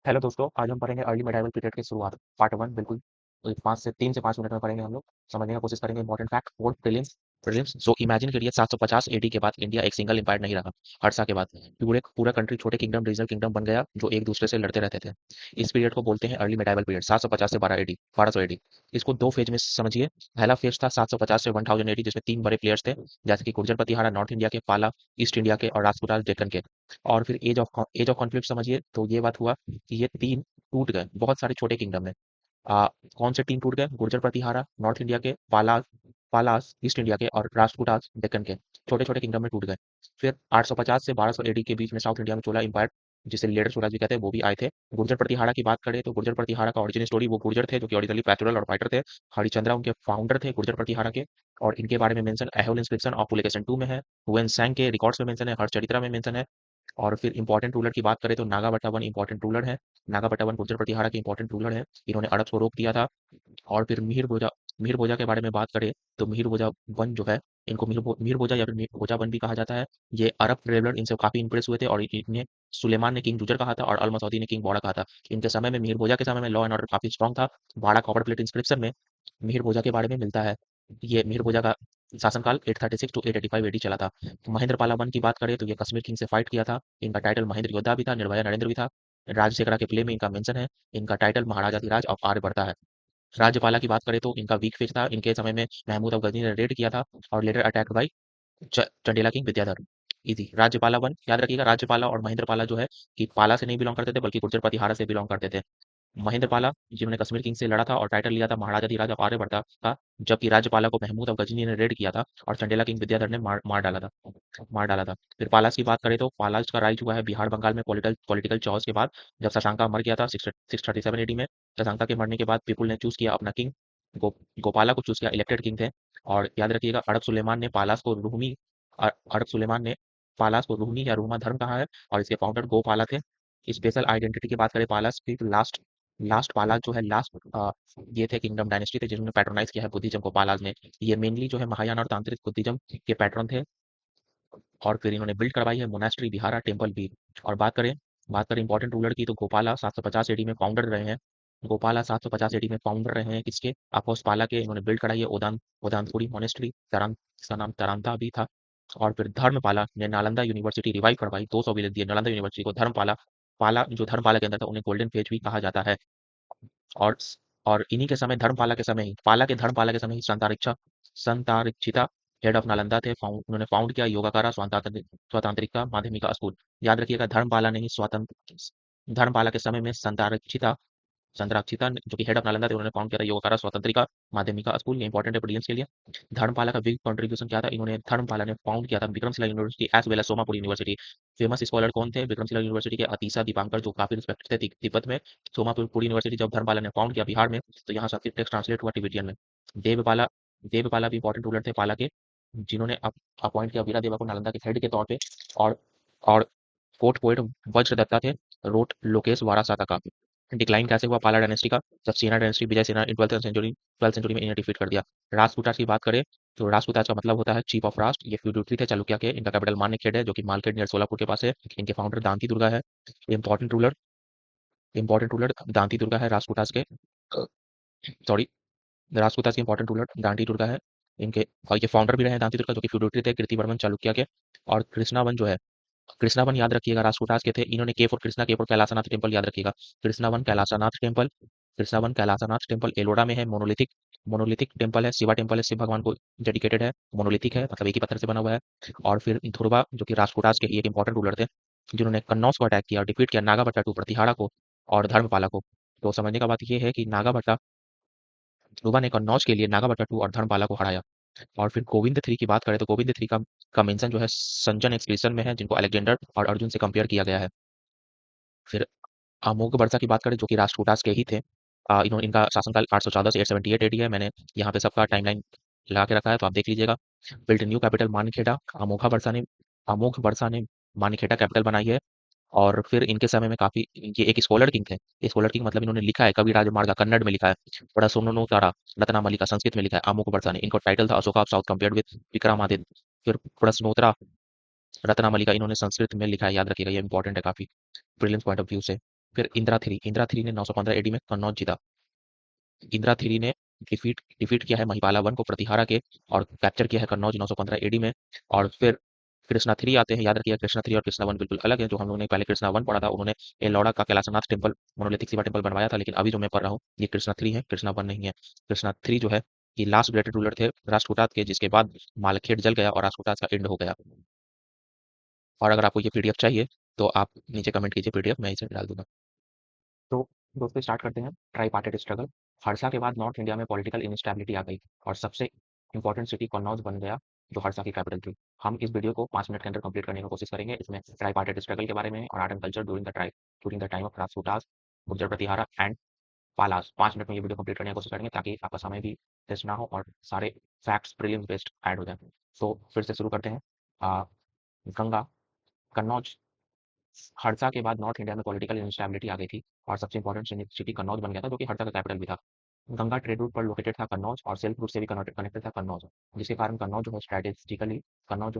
Hello दोस्तों, आज हम पढ़ेंगे अर्ली मेडाइवल पीरियड की शुरुआत, पार्ट 1 बिल्कुल। 5 से 3 से 5 मिनट में पढ़ेंगे हम लोग। समझने की कोशिश करेंगे इंपॉर्टेंट फैक्ट और प्रीलिम्स प्रीलिम्स सो इमेजिन करिए 750 एडी के बाद इंडिया एक सिंगल एम्पायर नहीं रहा। हर्षा के बाद पूरे पूरा कंट्री छोटे किंगडम रीजनल किंगडम बन गया जो एक दूसरे से लड़ते रहते थे। इस पीरियड को बोलते हैं अर्ली मेडाइवल पीरियड। 750 से 1200 एडी। इसको दो फेज में समझिए। पहला फेज था 750 से 1000 एडी, जिसमें तीन बड़े प्लेयर्स थे, जैसे कि गुर्जर प्रतिहारा नॉर्थ इंडिया के, पाला ईस्ट इंडिया के और राजपूताना डेक्कन के। और फिर एज ऑफ कॉन्फ्लिक्ट समझिए तो ये बात हुआ कि ये तीन टूट गए बहुत सारे छोटे किंगडम में। कौन से तीन टूट गए? गुर्जर प्रतिहारा नॉर्थ इंडिया के, पालास ईस्ट इंडिया के और राष्ट्रकूटास डेक्कन के। छोटे छोटे किंगडम में टूट गए। फिर 850 से 1200 एडी के बीच में साउथ इंडिया में चोला इंपायर, जिसे लेडर स्वराज भी कहते हैं, वो भी आए थे। गुर्जर प्रतिहारा की बात करें तो गुर्जर प्रतिहारा का ओरिजिन स्टोरी, वो गुर्जर थे जो कि ओरिजिनली पैस्टोरल और फाइटर थे। हरिचंद्रा उनके फाउंडर थे गुर्जर प्रतिहारा के। और इनके बारे में mention Aihole inscription of Pulakeshin 2 में है। हुएन सैंग के रिकॉर्ड्स में मेंशन है, हरचरित्रा में मेंशन है। और फिर इंपॉर्टेंट रूलर की बात करें तो नागाबट्टा वन इंपॉर्टेंट रूलर है। नागाबट्टा वन गुर्जर प्रतिहारा के इंपॉर्टेंट रूलर है। इन्होंने अरब को रोक दिया था। और फिर मिहिर भोजा के बारे में बात करें तो मिहिर भोजा वन जो है, इनको मिहिर भोजा या फिर मिहिर भोजा वन भी कहा जाता है। ये अरब ट्रेवलर इनसे काफी इंप्रेस हुए थे और इन्हें सुलेमान ने किंग जुजर कहा था और अल मसौदी ने किंग बौड़ा कहा था। इनके समय में, मिहिर भोजा के समय में, लॉ एंड ऑर्डर काफी स्ट्रॉन्ग था। बाड़ा कॉपर प्लेट इंस्क्रिप्शन में मिहिर भोजा के बारे में मिलता है। ये मिहिर भोजा का शासनकाल 836 टू 885 एडी चला था। महेंद्र पाला वन की बात करें तो ये कश्मीर किंग से फाइट किया था। इनका टाइटल महेंद्र योद्धा भी था, निर्भया नरेंद्र भी था। राजशेखरा के प्ले में इनका मेंशन है। इनका टाइटल महाराजाधिराज ऑफ आर्यवर्ता है। राज्यपाला की बात करें तो इनका वीक फेज था। इनके समय में महमूद अफ गजनी ने रेड किया था और later attacked by Chandela king Vidyadhar. इजी राज्यपाला वन याद रखिएगा। राज्यपाला और महेंद्रपाला जो है कि पाला से नहीं बिलोंग करते थे बल्कि गुर्जर प्रतिहारा से बिलोंग करते थे। महेंद्रपाला जिन्होंने कश्मीर किंग से लड़ा था और टाइटल लिया था महाराजाधिराज ऑफ आर्यवर्ता का, जबकि राज्यपाला को महमूद अफ गजनी ने रेड किया था और चंडेला किंग विद्याधर ने मार डाला था। फिर पालास की बात करें तो पालास का राइज हुआ है बिहार बंगाल में पॉलिटिकल चॉइस के बाद, जब शशांका मर गया था 637 एडी में। शशांका के मरने के बाद पीपुल ने चूज किया अपना किंग, गोपाला को चूज किया, इलेक्टेड किंग थे। और याद रखिएगा, अरब सुलेमान ने पालास को रूहनी या रूमा धर्म कहा है और इसके फाउंडर गोपाला थे। स्पेशल आइडेंटिटी की बात करें पालास की तो लास्ट लास्ट पाला जो है लास्ट, ये थे किंगडम डायनेस्टी थे जिन्होंने पैट्रोनाइज किया है बुद्धिज्म को पालाज ने। ये मेनली जो है महायान और तांत्रिक बुद्धिज्म के पैटर्न थे। और फिर इन्होंने बिल्ड करवाई है मोनास्ट्री, विहारा, टेम्पल भी। और बात करें इंपॉर्टेंट रूलर की तो गोपाला 750 एडी में फाउंडर रहे हैं। गोपाला 750 एडी में फाउंडर रहे हैं किसके? अपोस पाला के। इन्होंने बिल्ड कराई है ओदानपुरी मोनेस्ट्री, तरान, इसका नाम तरांता भी था। और फिर धर्मपाला ने नालंदा यूनिवर्सिटी रिवाइव करवाई, 200 विलेज दिए नालंदा यूनिवर्सिटी को। धर्मपाला पाला जो धर्मपाला के अंदर था, उन्हें गोल्डन फेज भी कहा जाता है। और और इन्हीं के समय, धर्मपाला के समय ही संतारिक्शिता हेड ऑफ नालंदा थे। उन्होंने फाउंड किया योगाकारा स्वतांत्रिका माध्यमिका स्कूल। याद रखिएगा, धर्मपाला के समय में जो कि हेड ऑफ नालंदा थे, उन्होंने फाउंड किया था योगाकारा स्वतंत्रिका माध्यमिका स्कूल। ये इंपॉर्टेंट है प्रीलिम्स के लिए। धर्मपाला का बिग कंट्रीब्यूशन क्या था? धर्मपाला ने फाउंड किया था Vikramashila university as well as Somapura university. Famous scholar कौन थे विक्रमशिला यूनिवर्सिटी के? अतीसा दीपांकर, जो काफी रिस्पेक्टेड थे तिब्बत में। सोमापुर यूनिवर्सिटी जब धर्मपाला ने फाउंड किया बिहार में, तो यहाँ संस्कृत टेक्स्ट ट्रांसलेट हुआ तिब्बतियन में। देवपाला देवपाला भी इंपॉर्टेंट रूलर थे पाला के, जिन्होंने अपॉइंट किया वीरादेवा को नालंदा के हेड के तौर पे। और और फोर्थ पोएट वज्रदत्ता थे, रोट लोकेश वारासाता का। डिक्लाइन कैसे हुआ पाला डायनेस्टी का? जब सेना डायनेस्टी विजय सेना इन ट्वेल्थ सेंचुरी में इन्हें डिफीट कर दिया। राजपूतास की बात करें तो राजपूतास का मतलब होता है चीफ ऑफ राष्ट्र। ये फ्यूडिटरी थे चालुक्य के। इनका कैपिटल मानेखेड है, जो कि मालखेड नियर सोलापुर के पास है। इनके फाउंडर दांती दुर्गा है। Important ruler important ruler Danti Durga है राजपूतास के। सॉरी, राजपूतास के इंपॉर्टेंट रूलर दांती दुर्गा है। इनके और ये फाउंडर भी रहे दांती दुर्गा, जो कि फ्यूडिटरी थे कीर्तिवर्मन चालुक्य के। और कृष्णावन जो है, कृष्णावन याद रखिएगा राजपूतास के थे। इन्होंने के फॉर कृष्णा, के फॉर कैलाशनाथ टेम्पल याद रखिएगा। कृष्णावन कैलाशनाथ टेम्पल एलोरा में है। मोनोलिथिक टेम्पल है, शिवा टेम्पल है, शिव भगवान को डेडिकेटेड है। मोनोलिथिक है, मतलब एक ही पत्थर से बना हुआ है। और फिर ध्रुवा, जो कि राजपूतास के एक इंपॉर्टेंट रूलर थे, जिन्होंने कन्नौज को अटैक किया और डिफीट किया नागाभट्टा टू प्रतिहारा को और धर्मपाला को। तो समझने का बात यह है कि ध्रुवा ने कन्नौज के लिए नागाभट्टा टू और धर्मपाला को हराया। और फिर गोविंद थ्री की बात करें तो गोविंद थ्री का मेंशन जो है संजन एक्सपीडिशन में है, जिनको अलेक्जेंडर और अर्जुन से कंपेयर किया गया है। फिर अमोघ वर्षा की बात करें, जो कि राष्ट्रकूटास के ही थे। इनका शासनकाल 814 से 878 एडी है। मैंने यहाँ पे सबका टाइमलाइन लगा के रखा है, तो आप देख लीजिएगा। Built new capital Mankheda. Amoghavarsha ने मानखेड़ा कैपिटल बनाई है। और फिर इनके समय में काफी, ये एक स्कॉलर किंग थे। स्कॉलर किंग मतलब इन्होंने लिखा है कवि राजमार्ग कन्नड़ में लिखा है। बड़ा सोनो तारा रत्नामली का संस्कृत में लिखा है। अमोघ वर्षा ने, इनको टाइटल था Ashoka of south compared with Vikramaditya. फिर प्रश्नोत्तरा रत्नामली का इन्होंने संस्कृत में लिखा है, याद रखिएगा, ये इंपॉर्टेंट है काफी प्रीलिम्स पॉइंट ऑफ व्यू से। फिर इंदिरा थ्री ने 915 एडी में कन्नौज जीता। इंदिरा थ्री ने डिफीट डिफीट किया है महिपाला वन को प्रतिहारा के, और कैप्चर किया है कन्नौज 915 एडी में। और फिर कृष्णा थ्री आते हैं। याद रखिएगा, कृष्णा थ्री और कृष्णा वन बिल्कुल अलग है। जो हम लोगों ने पहले कृष्णा वन पढ़ा था, उन्होंने एलोरा का Kailashnath temple, monolithic Shiva temple बनवाया था, लेकिन अभी जो मैं पढ़ रहा हूँ ये कृष्णा थ्री है, कृष्णा वन नहीं है। कृष्णा थ्री जो है ये लास्ट ग्रेटेड रूलर थे राष्ट्रकूटात के, जिसके बाद मालखेड़ जल गया और राष्ट्रकूटात का एंड हो गया। और अगर आपको ये पीडीएफ चाहिए तो आप नीचे कमेंट कीजिए, पीडीएफ मैं इसे डाल दूंगा। तो दोस्तों स्टार्ट करते हैं। Tripartite struggle. हड़सा के बाद नॉर्थ इंडिया में पॉलिटिकल इंस्टेबिलिटी आ गई और सबसे इंपॉर्टेंट सिटी कन्नौज बन गया, जो हड़सा की कैपिटल थी। हम इस वीडियो को 5 मिनट के अंदर कंप्लीट करने की कोशिश करेंगे। इसमें ट्राईपार्टाइट स्ट्रगल के बारे में और art and culture during the time of Rajputas, Gurjara Pratihara and Palas. 5 minute में ये वीडियो कंप्लीट करने की कोशिश करेंगे ताकि आपका समय भी वेस्ट ना हो और सारे फैक्ट्स प्रीलिम्स बेस्ड ऐड हो जाए। तो फिर से शुरू करते हैं। गंगा, कन्नौज। हड़सा के बाद नॉर्थ इंडिया में पॉलिटिकल इंस्टेबिलिटी आ गई थी और सबसे इंपॉर्टेंट सिटी कन्नौज बन गया था, जो कि हड़सा का कैपिटल भी था। गंगा ट्रेड रूट पर लोकेटेड था कन्नौज और सिल्क रूट से भी कनेक्टेड था कन्नौज, जिसके कारण कन्नौज जो है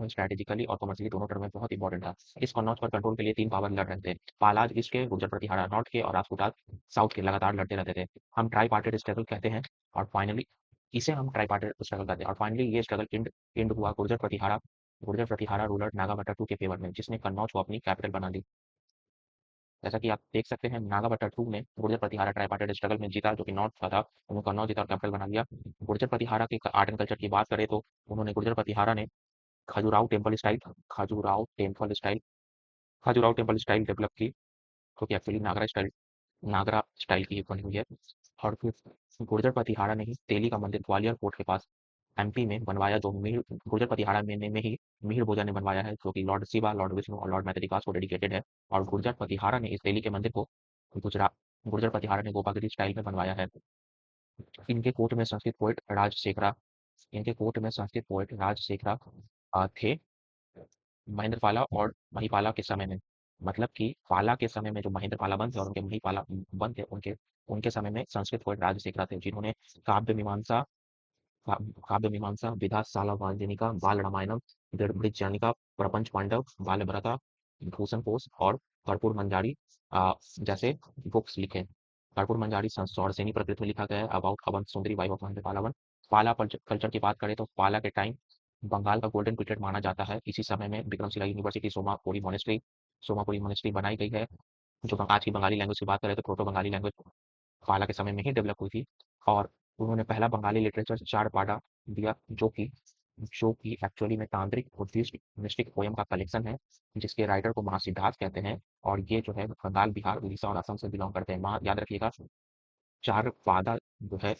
स्ट्रेटेजिकली और कमर्शियली दोनों टर्म में बहुत इंपॉर्टेंट था। इस कन्नौज पर कंट्रोल के लिए 3 पावर लड़ रहे थे। पालाज ईस्ट के, गुर्जर प्रतिहारा नॉर्थ के और राजपूतात साउथ के लगातार लड़ते रहते थे। हम ट्राई पार्टेड स्ट्रगल कहते हैं और फाइनली इसे हम ट्राई पार्टेड स्ट्रगल कहते हैं। और फाइनली ये स्ट्रगल इंड हुआ गुर्जर प्रतिहारा रूलर नागाभट्टा टू के फेवर में, जिसने कन्नौज को अपनी कैपिटल बना ली। जैसा कि आप देख सकते हैं, नागाभट्टा टू ने गुर्जर प्रतिहारा ट्राइपार्टाइट स्ट्रगल में जीता, जो कि नॉर्थ का था। उन्होंने कन्नौज जीता और कैपिटल बना लिया। गुर्जर प्रतिहारा के आर्ट एंड कल्चर की बात करें तो उन्होंने गुर्जर प्रतिहारा ने Khajuraho temple style Khajuraho temple style develop की, जो कि एक्चुअली नागरा स्टाइल की बनी हुई है। और फिर गुर्जर प्रतिहारा ने ही तेली का मंदिर ग्वालियर फोर्ट के पास एमपी में बनवाया, जो मिहिर गुर्जर प्रतिहारा में ही मिहिर भोजा ने बनवाया है, जो कि लॉर्ड शिवा, लॉर्ड विष्णु और लॉर्ड मैथिरिकास को डेडिकेटेड है। और गुर्जर प्रतिहारा ने इस तेली के मंदिर को गुजरा गुर्जर प्रतिहारा ने गोपागिरी स्टाइल में बनवाया है। इनके कोर्ट में संस्कृत पोएट राजशेखरा इनके कोर्ट में संस्कृत पोएट राजशेखरा थे, महेंद्रपाला और महिपाला के समय में। मतलब कि पाला के समय में जो महेंद्रपाला बन थे और उनके महिपाला बन थे, उनके उनके समय में संस्कृत पोएट राजशेखरा थे, जिन्होंने काव्य मीमांसा काव्य मीमांसा, विधा साला वाल्मीका, बाल रामायणम, दृढ़ प्रपंच पांडव, बाल भ्रता, भूषण कोश और कर्पूर मंजारी जैसे बुक्स लिखे। कर्पूर मंजारी सौरसेनी प्रकृति में लिखा गया है, about oven Sundari wife of Mahendra पालावन। पाला कल्चर की बात करें तो पाला के टाइम बंगाल का गोल्डन पीरियड माना जाता है। इसी समय में विक्रमशिला यूनिवर्सिटी सोमापुरी मोनेस्ट्री बनाई गई है। जो आज की बंगाली लैंग्वेज की बात करें तो प्रोटो बंगाली लैंग्वेज पाला के समय में ही डेवलप हुई थी। और उन्होंने पहला बंगाली लिटरेचर चारपाड़ा दिया, जो कि एक्चुअली में तांत्रिक बुद्धिस्ट मिस्टिक पोयम का कलेक्शन है, जिसके राइटर को महासिद्धार्थ कहते हैं। और ये जो है बंगाल, बिहार, उड़ीसा और असम से बिलोंग करते हैं। याद रखिएगा, चारपादा जो है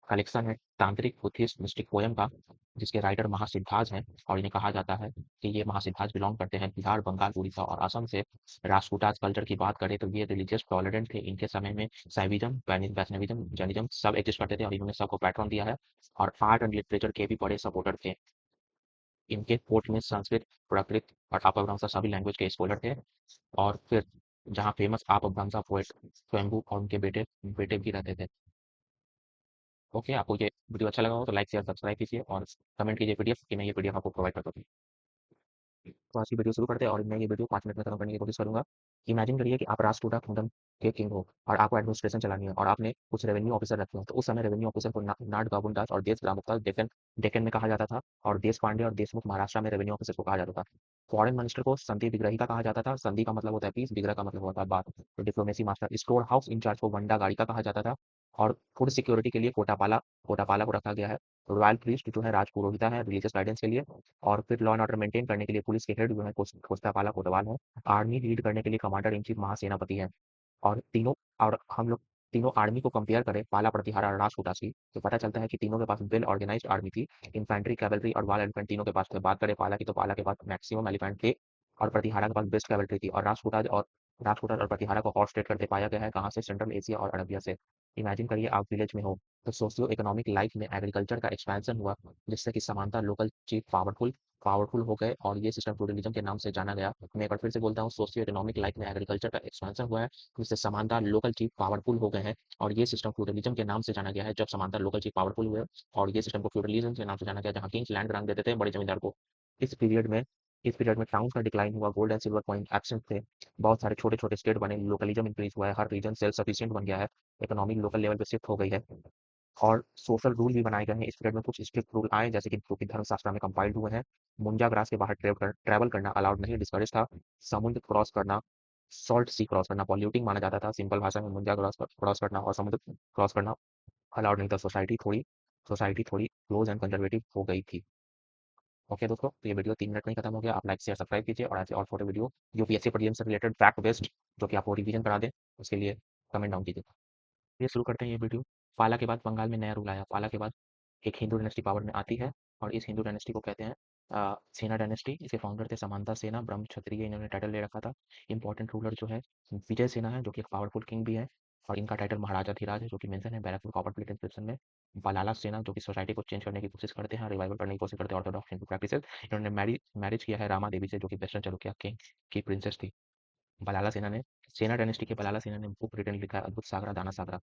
कलेक्शन है तांत्रिक बुद्धिस्ट मिस्टिक पोयम का, जिसके राइटर महासिद्धाज हैं। और इन्हें कहा जाता है कि ये महासिद्धाज बिलोंग करते हैं बिहार, बंगाल, उड़ीसा और असम से। राष्ट्रकूटाज कल्चर की बात करें तो ये रिलीजियस टॉलरेंट थे। इनके समय में शैविज्म, वैष्णविज्म, जैनिज्म सब एग्जिस्ट करते थे और इन्होंने सबको पैटर्न दिया है। और आर्ट एंड लिटरेचर के भी बड़े सपोर्टर थे। इनके कोर्ट में संस्कृत, प्राकृत और अपभ्रंश सभी लैंग्वेज के स्कॉलर थे। और फिर जहाँ फेमस अपभ्रंश पोएट स्वयंभू और उनके बेटे बेटे भी रहते थे। ओके, आपको ये वीडियो अच्छा लगा हो तो लाइक शेयर सब्सक्राइब कीजिए और कमेंट कीजिए पीडीएफ कि मैं ये पीडीएफ आपको प्रोवाइड करता हूँ। तो आज की वीडियो शुरू करते हैं और मैं ये वीडियो 5 मिनट में खत्म करने की कोशिश करूंगा। इमेजिन करिए कि आप राष्ट्रकूटा किंगडम के किंग हो और आपको एडमिनिस्ट्रेशन चलानी है और आपने कुछ रेवेन्यू ऑफिसर रखे हो। तो उस समय रेवेन्यू ऑफिसर को नाट गाबुनदास और देश ग्रामोक्ता डेक्कन डेक्कन में कहा जाता था, और देश पांडे और देशमुख महाराष्ट्र में रेवेन्यू ऑफिसर को कहा जाता था। फॉरेन मिनिस्टर को संधि विग्रही का कहा जाता था। संधि का मतलब होता है पीस, विग्रह का मतलब होता है बात। तो diplomacy master store house incharge को वंडा गाड़ी का कहा जाता था। और फूड सिक्योरिटी के लिए कोटापाला को रखा गया है। रॉयल प्रीस्ट जो है राजपुरोहिता है रिलीजियस गाइडेंस के लिए। और फिर लॉ एंड ऑर्डर मेंटेन करने के लिए पुलिस के हेड जो है कोस्टापाला कोतवाल है। आर्मी लीड करने के लिए कमांडर इन चीफ महासेनापति है। और तीनों और हम लोग तीनों आर्मी को कंपेयर करें पाला, प्रतिहारा और राजपूता की, तो पता चलता है कि तीनों के पास वेल ऑर्गेनाइज्ड आर्मी थी। इन्फेंट्री, कैवलरी और वाल एलिफेंट तीनों के पास थे। बात करें पाला की तो पाला के पास मैक्सिमम एलिफेंट थे और प्रतिहारा के पास बेस्ट कैवलरी थी। और राजपूता और प्रतिहारा को हॉट स्टेट करते पाया गया है, कहाँ से, सेंट्रल एशिया और अरबिया से। इमेजिन करिए आप विलेज में हो तो सोशियो इकोनॉमिक लाइफ में एग्रीकल्चर का एक्सपेंशन हुआ, जिससे कि समानता लोकल चीफ पावरफुल हो गए और ये सिस्टम फ्यूडलिज्म के नाम से जाना गया। मैं एक बार फिर से बोलता हूँ, सोशियो इकोनॉमिक लाइफ में एग्रीकल्चर का एक्सपेंशन हुआ है, जिससे समानता लोकल चीफ पावरफुल हो गए हैं और ये सिस्टम फ्यूडलिज्म के नाम से जाना गया है। जब समानता लोकल चीफ पावरफुल हुए और ये सिस्टम को फ्यूडलिज्म के नाम से जाना गया, जहाँ किंग्स लैंड ग्रांट देते थे बड़े जमींदार को। इस पीरियड में इस पीरियड में टाउन्स का डिक्लाइन हुआ, gold and silver coin absent थे, बहुत सारे छोटे-छोटे स्टेट बने, लोकलिज़्म इंक्रीज़ हुआ है, हर रीजन सेल्फ सफिशिएंट बन गया है, इकोनॉमी लोकल लेवल पे शिफ्ट हो गई है और सोशल रूल भी बनाए गए हैं। इस पीरियड में कुछ स्ट्रिक्ट रूल आए जैसे कि जो कि धर्मशास्त्र में कंपाइल्ड हुए हैं। मुंजा ग्रास के बाहर ट्रैवल करना अलाउड नहीं, डिस्करेज था। समुद्र क्रॉस करना, सॉल्ट सी क्रॉस करना पॉल्यूटिंग माना जाता था। सिंपल भाषा में मुंजा क्रॉस करना और समुद्र क्रॉस करना अलाउड नहीं था। सोसाइटी थोड़ी क्लोज एंड कंजर्वेटिव हो गई थी। ओके दोस्तों, तो ये वीडियो 3 मिनट में ही खत्म हो गया। आप लाइक शेयर सब्सक्राइब कीजिए और ऐसे और छोटे वीडियो जो पीएससी प्रीलिम्स से रिलेटेड फैक्ट बेस्ड जो कि आपको रिवीजन करा दें, उसके लिए कमेंट डाउन कीजिए। ये शुरू करते हैं ये वीडियो। पाला के बाद बंगाल में नया रूल आया। पाला के बाद एक हिंदू डायनेस्टी पावर में आती है और इस हिंदू डायनेस्टी को कहते हैं सेना डायनेस्टी। इसके फाउंडर थे समांता सेना, ब्रह्म क्षत्रिय, इन्होंने टाइटल ले रखा था। इंपॉर्टेंट रूलर जो है विजय सेना है, जो कि एक पावरफुल किंग भी है और इनका टाइटल महाराजा धीराज है, जो कि मेंशन है बैरकपुर कॉपर प्लेट इंस्क्रिप्शन में। बलाला सेना, जो कि सोसाइटी को चेंज करने की कोशिश करते हैं, रिवाइवल करने की कोशिश करते हैं ऑर्थोडॉक्स हिंदू प्रैक्टिसेस। इन्होंने मैरिज किया है रामा देवी से, जो कि वेस्टर्न चालुक्य किंग की प्रिंसेस थी। बलाला सेना ने सेना डायनेस्टी के बलाला सेना ने बुक रिटन लिखा है अद्भुत सागरा दाना सागरा।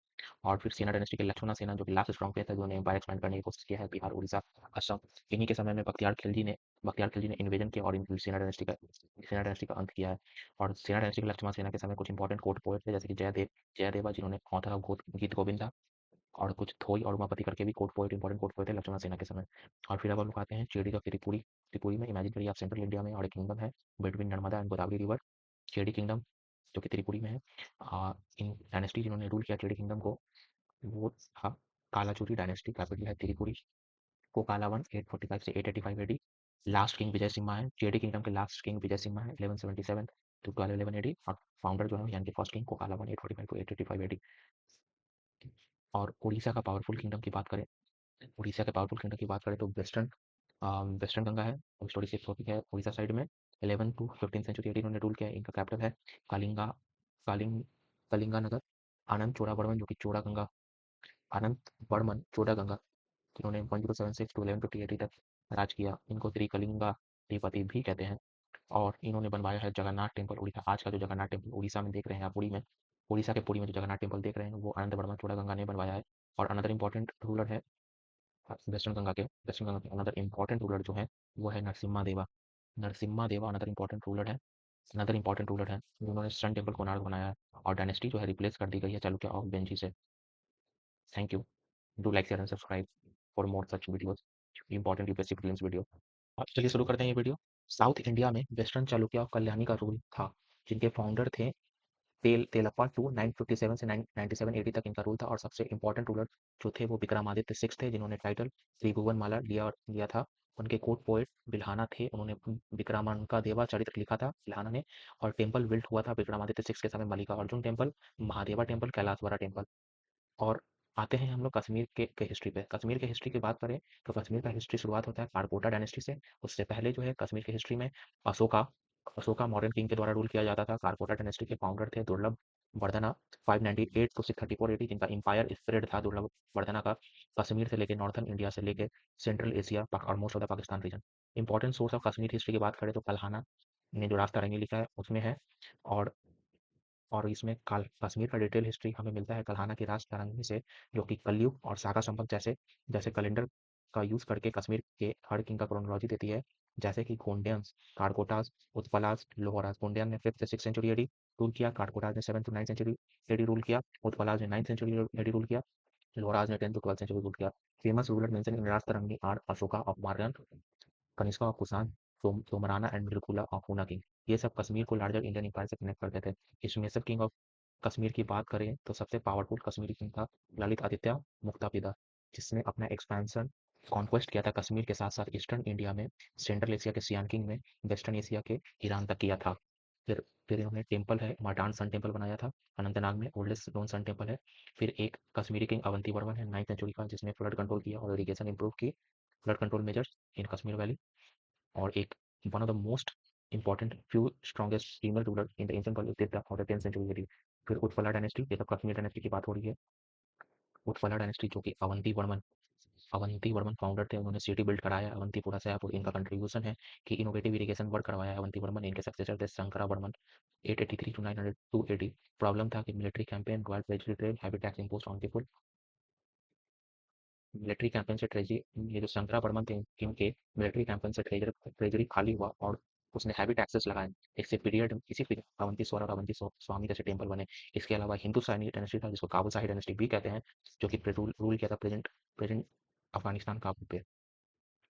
और फिर सेना डायनेस्टी के लक्ष्मणा सेना, जो कि लास्ट स्ट्रॉन्ग पे था, जिन्होंने एम्पायर एक्सपेंड करने की कोशिश किया है बिहार, उड़ीसा, असम। इन्हीं के समय में बख्तियार खिलजी ने इन्वेजन किया और सेना डायनेस्टी का अंत किया है। और सेना डायनेस्टी के लक्ष्मण सेना के समय कुछ इंपॉर्टेंट कोर्ट पोएट थे, जैसे कि जयदेवा, जिन्होंने ऑथर ऑफ गीत गोविंदा, और कुछ थोई और उमापति करके भी court poet important court poet थे लक्ष्मण सेना के समय। और फिर अब हम लोग आते हैं चेडी का त्रिपुरी। त्रिपुरी में इमेजिन करिए आप सेंट्रल इंडिया में और एक किंगडम है between Narmada and Godavari river, Chedi kingdom, जो कि त्रिपुरी में है। इन डायनेस्टी जिन्होंने रूल किया चेडी किंगडम को, वो था कालाचुरी डायनेस्टी। कैपिटल है त्रिपुरी। कोकाला वन 845 से 885 एडी। लास्ट किंग विजय सिम्हा है, चेडी किंगडम के लास्ट किंग विजय सिम्हा है, 1177 टू 1211 एडी। और फाउंडर जो है यानी कि first king Kokala one 845 to 885 AD. और उड़ीसा का पावरफुल किंगडम की बात करें, उड़ीसा के पावरफुल किंगडम की बात करें तो वेस्टर्न गंगा है, स्टोरी शिफ्ट होती है उड़ीसा साइड में। 11 टू 15 सेंचुरी एडी इन्होंने रूल किया है। इनका कैपिटल है कलिंगा, कलिंग कलिंगा नगर। आनंद चोड़ावर्मन, जो कि चोड़ा गंगा, अनंत वर्मन चोड़ा गंगा, जिन्होंने 1076 टू 1150 एडी तक राज किया, इनको त्रिकलिंगा अधिपति भी कहते हैं। और इन्होंने बनवाया है जगन्नाथ टेम्पल उड़ीसा। आज का जो जगन्नाथ टेम्पल उड़ीसा में देख रहे हैं आप, पुरी में, उड़ीसा के पुरी में जो जगन्नाथ टेम्पल देख रहे हैं, वो आनंद वर्मन चोड़ा गंगा ने बनवाया है। और अनदर इंपॉर्टेंट रूलर है वेस्टर्न गंगा के अनदर इंपॉर्टेंट रूलर जो है वो है नरसिम्हा देवा। नरसिम्हा देवा अनदर इंपॉर्टेंट रूलर है जिन्होंने सन टेम्पल कोणार्क बनाया है। और डायनेस्टी जो है रिप्लेस कर दी गई है चालुक्य और बेंजी से। Thank you. Do like share and subscribe for more such videos, important UPSC prelims video. अब चलिए शुरू करते हैं ये वीडियो। साउथ इंडिया में वेस्टर्न चालुक्य और कल्याणी का रूल था, जिनके फाउंडर थे तेलप्पा टू 957 से 997 एडी तक इनका रूल था। और सबसे इंपॉर्टेंट रूलर जो थे वो विक्रमादित्य सिक्स थे, जिन्होंने टाइटल त्रिभुवनमाला लिया था। उनके कोर्ट पोएट बिल्हाना थे, उन्होंने विक्रमांका देवा चरित्र लिखा था बिल्हाना ने। और टेम्पल बिल्ट हुआ था विक्रमादित्य सिक्स के समय, Mallikarjuna temple, Mahadeva temple, Kailashvara temple. और आते हैं हम लोग कश्मीर के हिस्ट्री पे। कश्मीर के हिस्ट्री की बात करें तो कश्मीर का हिस्ट्री शुरुआत होता है कारकोटा डायनेस्टी से। उससे पहले जो है कश्मीर की हिस्ट्री में अशोका अशोका मॉडर्न किंग के द्वारा रूल किया जाता था। कारकोटा डायनेस्टी के फाउंडर थे दुर्लभ वर्धना 598 टू 634 एडी, जिनका इंपायर स्प्रेड था दुर्लभ वर्धना का कश्मीर से लेके नॉर्थन इंडिया से लेके सेंट्रल एशिया और most of the Pakistan region. Important source of Kashmir history की बात करें तो कल्हाना ने जो रास्ता रंगी लिखा है उसमें है। और इसमें काल कश्मीर का डिटेल हिस्ट्री हमें मिलता है कल्हाना की राज तरंगी से, जो कि कलयुग और सागा संवत जैसे जैसे कैलेंडर का यूज करके कश्मीर के हर किंग का क्रोनोलॉजी देती है। जैसे कि गोंडियंस, कारकोटास, उत्पलास, लोहराज। गोंडियन ने 5th से 6th सेंचुरी एडी रूल किया, कारकोटास ने 7th to 9th century AD rule किया, उत्पलास ने 9th सेंचुरी एडी रूल किया, लोहराज ने 10th to 12th century rule किया। Famous ruler mention in Rajatarangini are Ashoka of मार्गन, Kanishka of Kushan, Tomarana and Mihirkula of Huna king. ये सब कश्मीर को लार्जर इंडियन एम्पायर से कनेक्ट करते थे। इसमें सब किंग ऑफ कश्मीर की बात करें तो सबसे पावरफुल कश्मीरी किंग था ललित आदित्य मुक्तापिदा, जिसने अपना एक्सपेंशन कॉन्क्वेस्ट किया था कश्मीर के साथ साथ ईस्टर्न इंडिया में, सेंट्रल एशिया के सियान किंग में, वेस्टर्न एशिया के ईरान तक किया था। फिर इन्होंने टेम्पल है मार्टान सन टेम्पल बनाया था अनंतनाग में, ओल्डेस्ट नोन सन टेम्पल है। फिर एक कश्मीरी किंग अवंती वर्मन है 9th सेंचुरी का, जिसने फ्लड कंट्रोल किया और इरीगेशन इंप्रूव की, flood control measures in Kashmir valley. और एक one of the most important few strongest female ruler in the ancient world of the 10th century. फिर उत्पला डायनेस्टी, ये तो कश्मीर डायनेस्टी की बात हो रही है। उत्पला डायनेस्टी जो कि अवंती वर्मन फाउंडर थे, उन्होंने सिटी बिल्ड कराया अवंतीपुरा से। इनका कंट्रीब्यूशन है कि इनोवेटिव इरिगेशन वर्क करवाया है अवंती वर्मन। इनके सक्सेसर थे Shankara Varman 883 to 902 AD. Problem था कि मिलिट्री कैंपेन, रॉयल प्लेजरी trade, heavy tax impose on people. Military campaign से ट्रेजरी, ये जो शंकरा वर्मन थे इनके मिलिट्री कैंपेन से ट्रेजरी खाली हुआ और उसने हैवी टैक्सेस लगाए। इससे पीरियड इसी पीरियड अवंतीस्वर और अवंती स्वामी जैसे टेम्पल बने। इसके अलावा हिंदू शाही डायनेस्टी था जिसको काबुल शाही डायनेस्टी भी कहते हैं, जो कि रूल रूल किया था प्रेजेंट प्रेजेंट अफगानिस्तान काबुल पे।